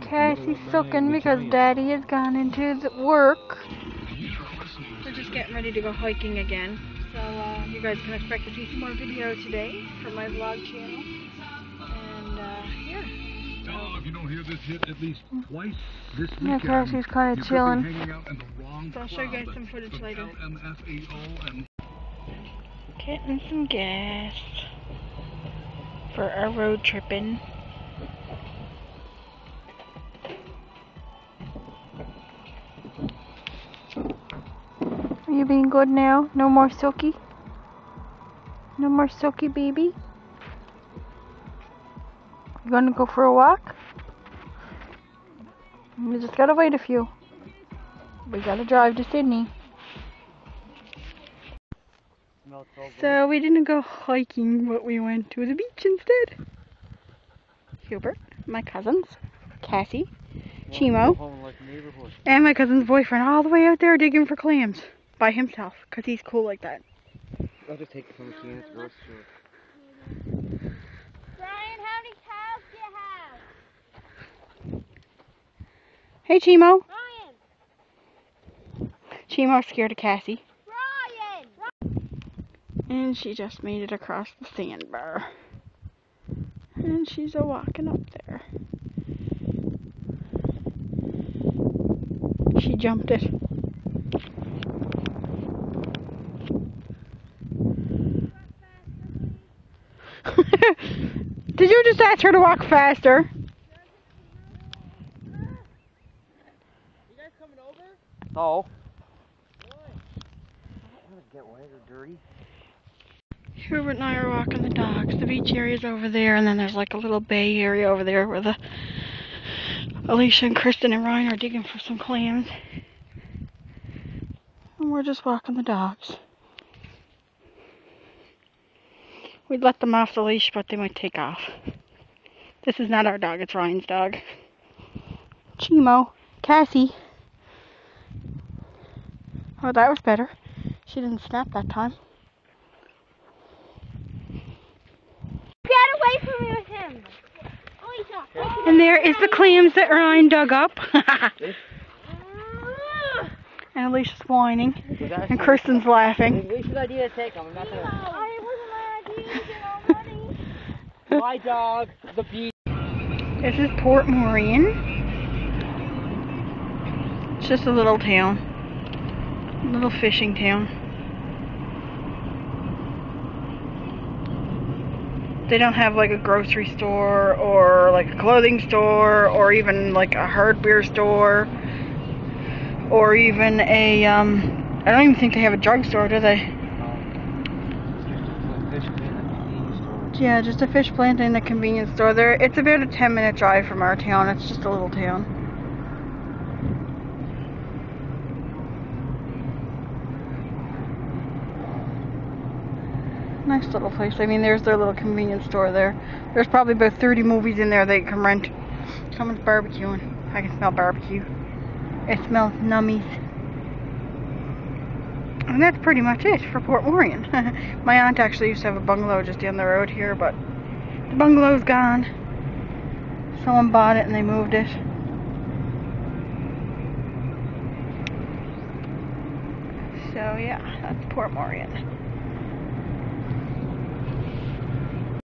Cassie's sulking because Daddy has gone into the work. We're just getting ready to go hiking again. So you guys can expect to see some more video today from my vlog channel. And yeah. If you don't hear this hit at least twice this weekend, yeah, Cassie's kind of chilling. So I'll show you guys some footage later. Getting some gas for our road tripping. Are you being good now? No more Silky? No more Silky, baby? You gonna go for a walk? We just gotta wait a few. We gotta drive to Sydney. So we didn't go hiking, but we went to the beach instead. Hubert, my cousins, Cassie, Chimo, and my cousin's boyfriend all the way out there digging for clams by himself, because he's cool like that. I'll just take it from the can to go through. Brian, how many cows do you have? Hey, Chimo. Brian! Chimo's scared of Cassie. Brian! And she just made it across the sandbar. And she's a-walking up there. She jumped it. Did you just ask her to walk faster? You guys coming over? No. Why? I don't want to get wet or dirty. Hubert and I are walking the dogs. The beach area's over there, and then there's like a little bay area over there where the Alicia and Kristen and Ryan are digging for some clams. And we're just walking the dogs. We'd let them off the leash, but they might take off. This is not our dog, it's Ryan's dog. Chimo. Cassie. Oh, that was better. She didn't snap that time. Get away from me with him! And there is the clams that Ryan dug up. And Alicia's whining. And Kristen's laughing. Alicia's idea to take them. I'm not gonna... It wasn't my idea to get all money. My dog, the beach. This is Port Morion. It's just a little town. A little fishing town. They don't have like a grocery store or like a clothing store or even like a hardware store or even a I don't even think they have a drugstore, do they? Yeah, just a fish plant and a convenience store. There, it's about a 10-minute drive from our town. It's just a little town. Nice little place. I mean, there's their little convenience store there. There's probably about 30 movies in there they can rent. Someone's barbecuing. I can smell barbecue. It smells nummies. And that's pretty much it for Port Morion. My aunt actually used to have a bungalow just down the road here, but the bungalow's gone. Someone bought it and they moved it. So yeah, that's Port Morion.